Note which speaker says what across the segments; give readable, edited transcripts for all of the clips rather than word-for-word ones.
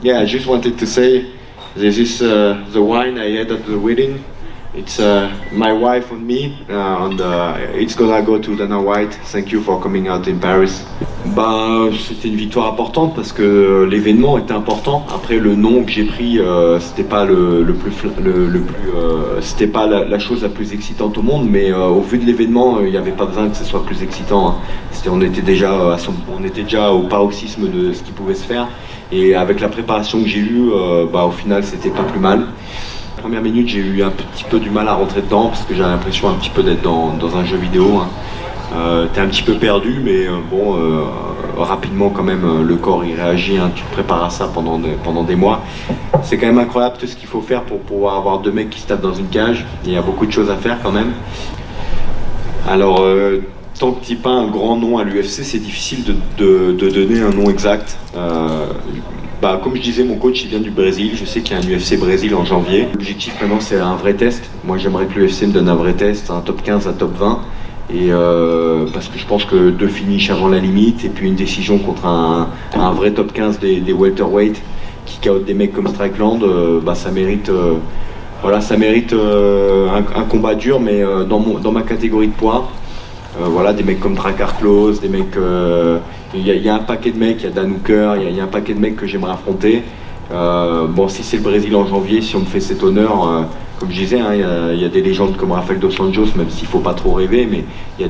Speaker 1: Yeah, I just wanted to say this is the wine I had at the wedding. It's my wife and me, and it's gonna go to Dana White. Thank you for coming out in Paris. Bah, c'était une victoire importante parce que l'événement était important. Après, le nom que j'ai pris, c'était pas c'était pas la chose la plus excitante au monde, mais au vu de l'événement, il n'y avait pas besoin que ce soit plus excitant. Hein. On était déjà au paroxysme de ce qui pouvait se faire. Et avec la préparation que j'ai eue, bah, au final, c'était pas plus mal. Première minute, j'ai eu un petit peu du mal à rentrer dedans parce que j'avais l'impression un petit peu d'être dans un jeu vidéo. Hein. T'es un petit peu perdu, mais bon, rapidement quand même, le corps il réagit. Hein. Tu te prépares à ça pendant des mois. C'est quand même incroyable tout ce qu'il faut faire pour pouvoir avoir deux mecs qui se tapent dans une cage. Il y a beaucoup de choses à faire quand même. Alors, tant que tu n'as pas un grand nom à l'UFC, c'est difficile de donner un nom exact. Bah, comme je disais, mon coach il vient du Brésil, je sais qu'il y a un UFC Brésil en janvier. L'objectif maintenant c'est un vrai test. Moi j'aimerais que l'UFC me donne un vrai test, un top 15, un top 20. Et parce que je pense que deux finishes avant la limite et puis une décision contre un vrai top 15 des welterweight qui KO des mecs comme Strickland, bah, ça mérite, voilà, ça mérite un combat dur, mais dans ma catégorie de poids. Voilà, des mecs comme Drakkar Klose, des mecs... Il y a un paquet de mecs, il y a Dan Hooker, il y a un paquet de mecs que j'aimerais affronter. Bon, si c'est le Brésil en janvier, si on me fait cet honneur, comme je disais, hein, il y a des légendes comme Rafael Dos Anjos, même s'il ne faut pas trop rêver, mais il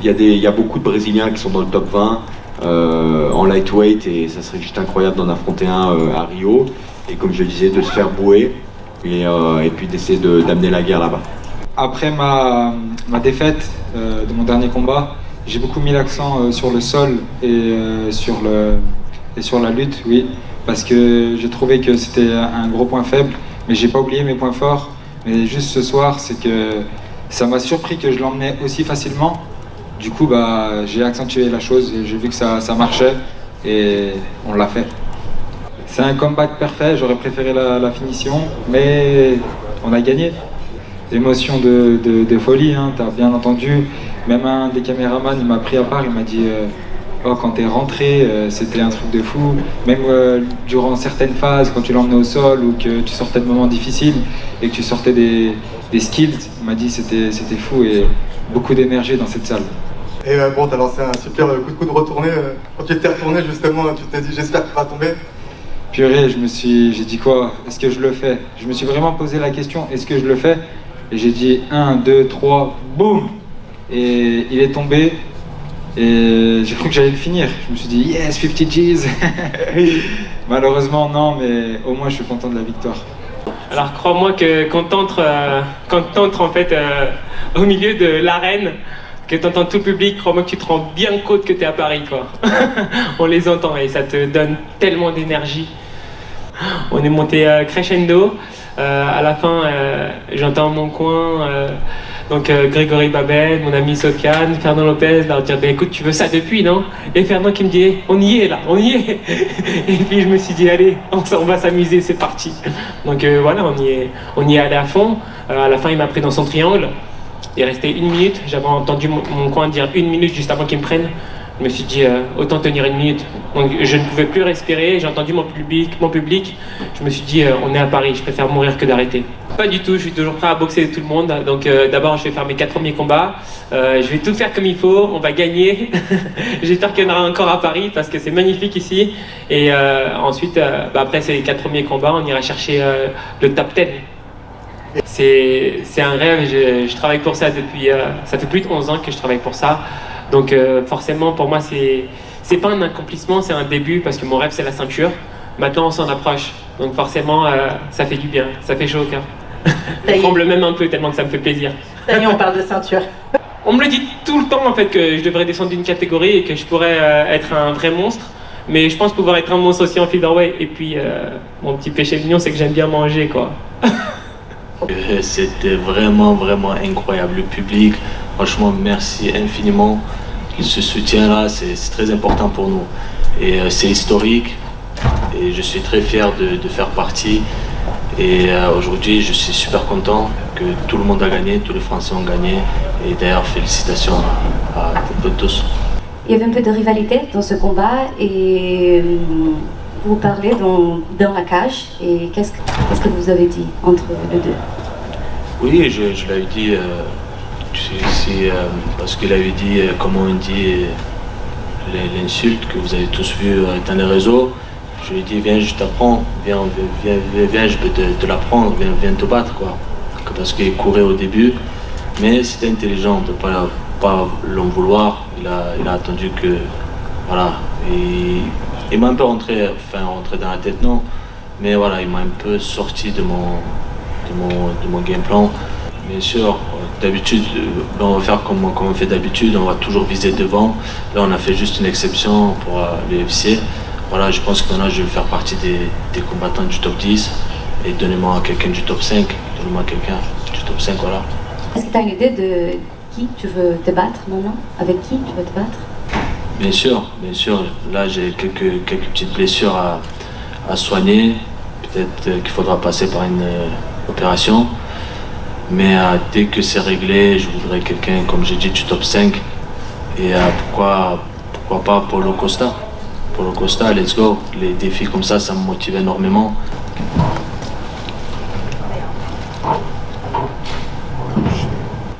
Speaker 1: y a beaucoup de Brésiliens qui sont dans le top 20 en lightweight, et ça serait juste incroyable d'en affronter un à Rio. Et comme je le disais, de se faire bouer et puis d'essayer d'amener la guerre là-bas.
Speaker 2: Après ma défaite de mon dernier combat, j'ai beaucoup mis l'accent sur le sol et sur la lutte, oui, parce que j'ai trouvé que c'était un gros point faible, mais j'ai pas oublié mes points forts. Mais juste ce soir, c'est que ça m'a surpris que je l'emmenais aussi facilement. Du coup, bah, j'ai accentué la chose et j'ai vu que ça marchait et on l'a fait. C'est un comeback parfait, j'aurais préféré la finition, mais on a gagné. Émotion de folie, hein, t'as bien entendu. Même un des caméramans, il m'a pris à part, il m'a dit oh, quand t'es rentré, c'était un truc de fou. Même durant certaines phases, quand tu l'emmenais au sol ou que tu sortais de moments difficiles et que tu sortais des skills, il m'a dit c'était fou et beaucoup d'énergie dans cette salle.
Speaker 3: Et bon, t'as lancé un super coup de retourné. Quand tu t'es retourné, justement, tu t'es dit j'espère qu'il va tomber.
Speaker 2: Purée, j'ai dit quoi? Est-ce que je le fais? Je me suis vraiment posé la question, est-ce que je le fais? Et j'ai dit 1, 2, 3, boum! Et il est tombé. Et j'ai cru que j'allais le finir. Je me suis dit yes, 50 G's. Malheureusement non, mais au moins je suis content de la victoire.
Speaker 4: Alors crois-moi que quand t'entres en fait au milieu de l'arène, que t'entends tout le public, crois-moi que tu te rends bien compte que t'es à Paris, quoi. On les entend et ça te donne tellement d'énergie. On est monté crescendo. À la fin, j'entends mon coin, donc Grégory Babel, mon ami Sofiane, Fernand Lopez, leur dire bah, écoute, tu veux ça depuis, non? Et Fernand qui me dit on y est là, on y est. Et puis je me suis dit allez, on va s'amuser, c'est parti. Donc voilà, on y est allé à fond. À la fin, il m'a pris dans son triangle. Il restait 1 minute. J'avais entendu mon coin dire 1 minute juste avant qu'il me prenne. Je me suis dit autant tenir 1 minute. Donc je ne pouvais plus respirer, j'ai entendu mon public. Je me suis dit on est à Paris, je préfère mourir que d'arrêter. Pas du tout, je suis toujours prêt à boxer tout le monde. Donc d'abord je vais faire mes 4 premiers combats. Je vais tout faire comme il faut, on va gagner. J'espère qu'il y en aura encore à Paris parce que c'est magnifique ici. Et ensuite, après ces 4 premiers combats, on ira chercher le top 10. C'est un rêve, je travaille pour ça depuis... ça fait plus de 11 ans que je travaille pour ça. Donc forcément pour moi c'est pas un accomplissement, c'est un début parce que mon rêve c'est la ceinture. Maintenant on s'en approche, donc forcément ça fait du bien, ça fait chaud au cœur. Je tremble même un peu tellement que ça me fait plaisir.
Speaker 5: Ça y est, on parle de ceinture.
Speaker 4: On me le dit tout le temps en fait que je devrais descendre d'une catégorie et que je pourrais être un vrai monstre. Mais je pense pouvoir être un monstre aussi en featherweight. Et puis mon petit péché mignon c'est que j'aime bien manger quoi.
Speaker 6: C'était vraiment incroyable, le public, franchement merci infiniment. Ce soutien là c'est très important pour nous et c'est historique et je suis très fier de faire partie et aujourd'hui je suis super content que tout le monde a gagné, tous les Français ont gagné Et d'ailleurs, félicitations à vous tous.
Speaker 5: Il y avait un peu de rivalité dans ce combat et vous parlez dans la cage. Et qu'est-ce que vous avez dit entre les deux?
Speaker 6: Oui, je l'avais dit, parce qu'il avait dit, comment on dit, l'insulte que vous avez tous vu dans les réseaux. Je lui ai dit, viens, je t'apprends, viens, je peux te l'apprendre, viens te battre, quoi. Parce qu'il courait au début, mais c'était intelligent de ne pas l'en vouloir. Il a attendu que, voilà, il m'a un peu rentré dans la tête, non, mais voilà, il m'a un peu sorti de mon game plan. Bien sûr, d'habitude, on va faire comme on fait d'habitude, on va toujours viser devant. Là, on a fait juste une exception pour l'UFC. Voilà, je pense que maintenant, je vais faire partie des combattants du top 10 et donnez-moi quelqu'un du top 5. Donnez-moi quelqu'un du top 5, voilà.
Speaker 5: Est-ce que tu as une idée de qui tu veux te battre maintenant? Avec qui tu veux te battre?
Speaker 6: Bien sûr, bien sûr. Là, j'ai quelques petites blessures à soigner. Peut-être qu'il faudra passer par une opération. Mais dès que c'est réglé, je voudrais quelqu'un, comme j'ai dit, du top 5. Et pourquoi pas Paulo Costa? Paulo Costa, let's go. Les défis comme ça me motive énormément.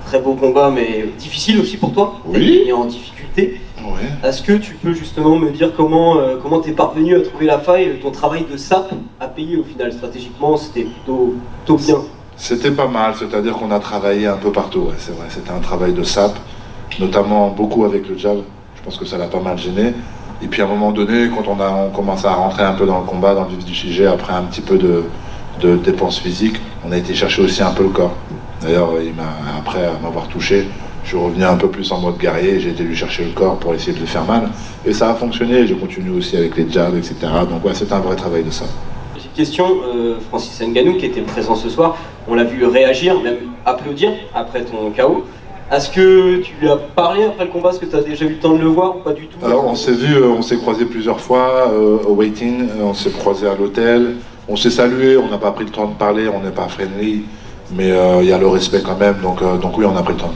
Speaker 7: Très beau combat, mais difficile aussi pour toi.
Speaker 8: Oui.
Speaker 7: Et en difficulté.
Speaker 8: Oui.
Speaker 7: Est-ce que tu peux justement me dire comment t'es parvenu à trouver la faille? Ton travail de sape a payé au final, stratégiquement, c'était plutôt bien.
Speaker 8: C'était pas mal, c'est-à-dire qu'on a travaillé un peu partout, ouais, c'est vrai. C'était un travail de sape, notamment beaucoup avec le jab. Je pense que ça l'a pas mal gêné. Et puis à un moment donné, quand on commence à rentrer un peu dans le combat, dans le vif du sujet, après un petit peu de dépenses physiques, on a été chercher aussi un peu le corps. D'ailleurs, après m'avoir touché, je suis revenu un peu plus en mode guerrier, j'ai été lui chercher le corps pour essayer de le faire mal. Et ça a fonctionné, j'ai continué aussi avec les jabs, etc. Donc ouais, c'est un vrai travail de sape.
Speaker 7: Petite question, Francis Ngannou qui était présent ce soir, on l'a vu réagir, même applaudir après ton KO. Est-ce que tu lui as parlé après le combat? Est-ce que tu as déjà eu le temps de le voir ou pas du tout?
Speaker 8: Alors on s'est vu, on s'est croisé plusieurs fois au waiting, on s'est croisé à l'hôtel, on s'est salué, on n'a pas pris le temps de parler, on n'est pas friendly, mais il y a le respect quand même, donc oui, on a pris le temps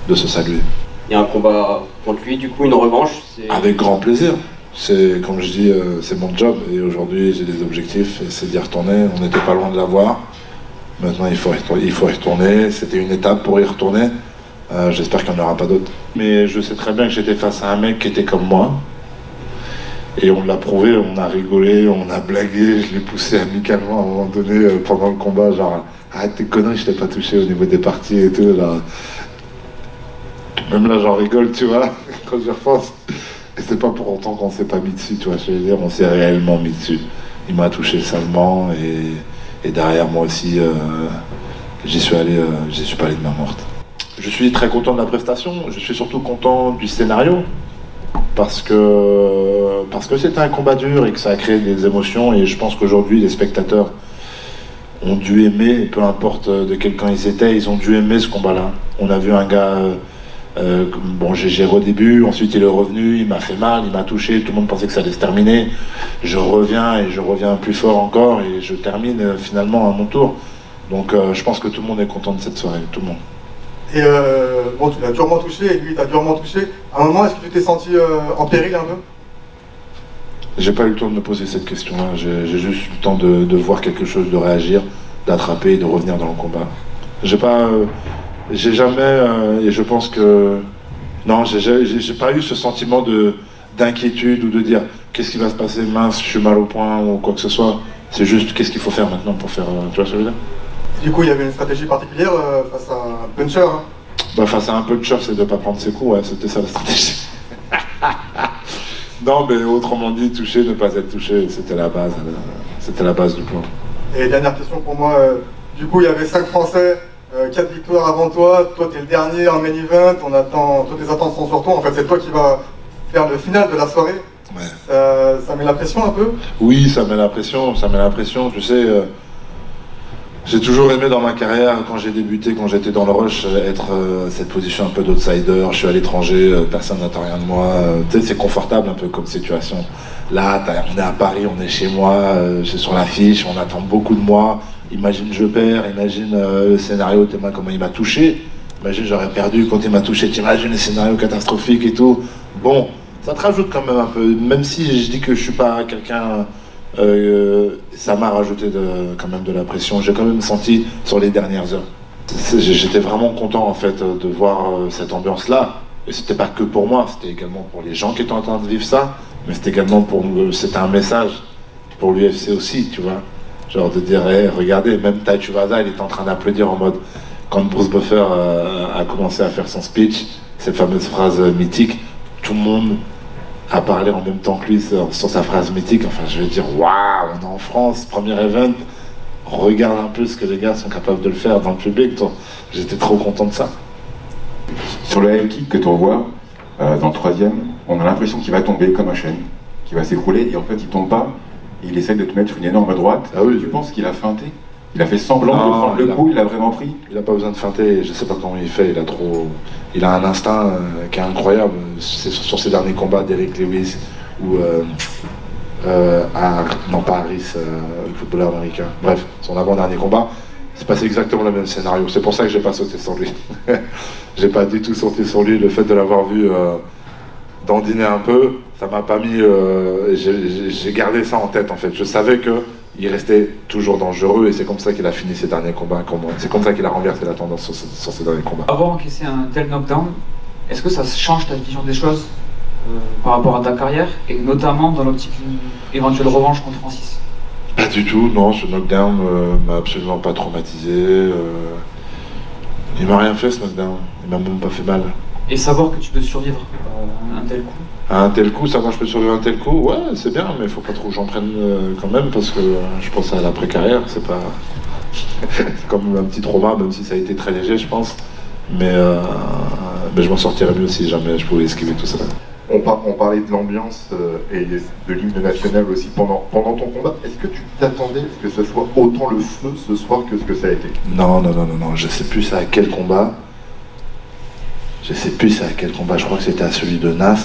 Speaker 8: de se saluer.
Speaker 7: Il y a un combat contre lui, du coup une revanche?
Speaker 8: Avec grand plaisir. C'est, comme je dis, c'est mon job et aujourd'hui j'ai des objectifs et c'est d'y retourner. On n'était pas loin de l'avoir. Maintenant il faut y retourner. C'était une étape pour y retourner. J'espère qu'il n'y en aura pas d'autres. Mais je sais très bien que j'étais face à un mec qui était comme moi. Et on l'a prouvé, on a rigolé, on a blagué. Je l'ai poussé amicalement à un moment donné pendant le combat. Genre, arrête tes conneries, je t'ai pas touché au niveau des parties et tout. Là. Même là j'en rigole, tu vois, quand j'y repense. Et c'est pas pour autant qu'on s'est pas mis dessus, tu vois, je veux dire, on s'est réellement mis dessus. Il m'a touché salement et derrière moi aussi, j'y suis pas allé de main morte. Je suis très content de la prestation, je suis surtout content du scénario parce que c'était un combat dur et que ça a créé des émotions et je pense qu'aujourd'hui les spectateurs ont dû aimer, peu importe de quel camp ils étaient, ils ont dû aimer ce combat-là. On a vu un gars... bon, j'ai géré au début, ensuite il est revenu, il m'a fait mal, il m'a touché, tout le monde pensait que ça allait se terminer. Je reviens et je reviens plus fort encore et je termine finalement à mon tour. Donc je pense que tout le monde est content de cette soirée, tout le monde.
Speaker 3: Et bon, tu l'as durement touché et lui t'a durement touché. À un moment, est-ce que tu t'es senti en péril un peu?
Speaker 8: J'ai pas eu le temps de me poser cette question-là, j'ai juste eu le temps de voir quelque chose, de réagir, d'attraper et de revenir dans le combat. J'ai jamais, et je pense que, non, j'ai pas eu ce sentiment d'inquiétude ou de dire qu'est-ce qui va se passer, mince, je suis mal au point ou quoi que ce soit. C'est juste qu'est-ce qu'il faut faire maintenant pour faire, tu vois ce que je veux dire?
Speaker 3: Du coup, il y avait une stratégie particulière face à un puncher hein?
Speaker 8: Bah, face à un puncher, c'est de pas prendre ses coups, ouais, c'était ça la stratégie. Non, mais autrement dit, toucher, ne pas être touché, c'était la base du plan. Et
Speaker 3: dernière question pour moi, du coup, il y avait 5 Français. 4 victoires avant toi, toi t'es le dernier en main event, toutes les attentes sont sur toi, en fait c'est toi qui vas faire le final de la soirée. Ouais. Ça met la pression un peu? Oui, ça met la pression, tu sais, j'ai toujours aimé dans ma carrière, quand j'ai débuté, quand j'étais dans le rush, être cette position un peu d'outsider, je suis à l'étranger, personne n'attend rien de moi, tu sais c'est confortable un peu comme situation. Là, on est à Paris, on est chez moi, c'est sur l'affiche, on attend beaucoup de moi. Imagine je perds, imagine le scénario, comment il m'a touché.
Speaker 8: Imagine, j'aurais perdu quand il m'a touché, t'imagines les scénarios catastrophiques et tout. Bon, ça te rajoute quand même un peu, même si je dis que je suis pas quelqu'un... ça m'a rajouté quand même de la pression. J'ai quand même senti sur les dernières heures. J'étais vraiment content en fait de voir cette ambiance-là. Et c'était pas que pour moi, c'était également pour les gens qui étaient en train de vivre ça, mais c'était également pour c'était un message pour l'UFC aussi, tu vois. Genre de dire, hey, regardez, même Tai Tuivasa, il était en train d'applaudir en mode, quand Bruce Buffer a commencé à faire son speech, cette fameuse phrase mythique, tout le monde a parlé en même temps que lui sur sa phrase mythique. Enfin, je vais dire, waouh, on est en France, premier event, on regarde un peu ce que les gars sont capables de le faire dans le public. J'étais trop content de ça.
Speaker 9: Sur le high kick que tu revois, dans le troisième, on a l'impression qu'il va tomber comme un chêne, qu'il va s'écrouler, et en fait il tombe pas, et il essaie de te mettre une énorme droite. Ah oui. Tu penses qu'il a feinté? Il a fait semblant de prendre le coup, il a vraiment pris?
Speaker 8: Il n'a pas besoin de feinter, je sais pas comment il fait, il a un instinct qui est incroyable. C'est sur ses derniers combats d'Eric Lewis, ou non pas Harris, le footballeur américain, bref, son avant-dernier combat, c'est passé exactement le même scénario. C'est pour ça que j'ai pas sauté sur lui. J'ai pas du tout sauté sur lui. Le fait de l'avoir vu dandiner un peu, ça m'a pas mis... j'ai gardé ça en tête en fait. Je savais qu'il restait toujours dangereux et c'est comme ça qu'il a fini ses derniers combats. C'est comme ça qu'il a renversé la tendance sur ses derniers combats.
Speaker 10: Avoir encaissé un tel knockdown, est-ce que ça change ta vision des choses par rapport à ta carrière et notamment dans l'optique d'une éventuelle revanche contre Francis?
Speaker 8: Pas du tout, non, ce knockdown m'a absolument pas traumatisé. Il m'a rien fait ce knockdown, il m'a même pas fait mal.
Speaker 10: Et savoir que tu peux survivre à un tel coup?
Speaker 8: À un tel coup, savoir que je peux survivre à un tel coup, ouais, c'est bien, mais faut pas trop que j'en prenne quand même, parce que je pense à l'après-carrière, c'est pas... c'est comme un petit trauma, même si ça a été très léger, je pense. Mais je m'en sortirais mieux si jamais je pouvais esquiver tout ça.
Speaker 9: On parlait de l'ambiance et de l'hymne national aussi pendant ton combat. Est-ce que tu t'attendais à ce que ce soit autant le feu ce soir que ce que ça a été?
Speaker 8: Non, je sais plus à quel combat. Je sais plus à quel combat, je crois que c'était à celui de Nas.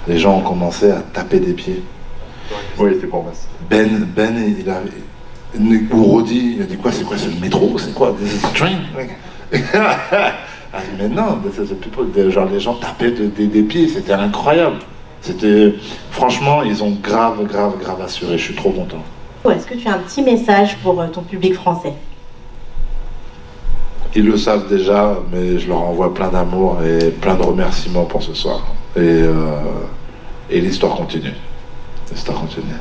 Speaker 8: Les gens ont commencé à taper des pieds.
Speaker 9: Oui, c'est pour Nas.
Speaker 8: Ben, il a... Ou Roddy, il a dit quoi? C'est quoi? C'est le métro? C'est quoi? This is a train? Ah, mais non, genre les gens tapaient des pieds, c'était incroyable. Franchement, ils ont grave assuré, je suis trop content.
Speaker 11: Est-ce que tu as un petit message pour ton public français?
Speaker 8: Ils le savent déjà, mais je leur envoie plein d'amour et plein de remerciements pour ce soir. Et l'histoire continue. L'histoire continue.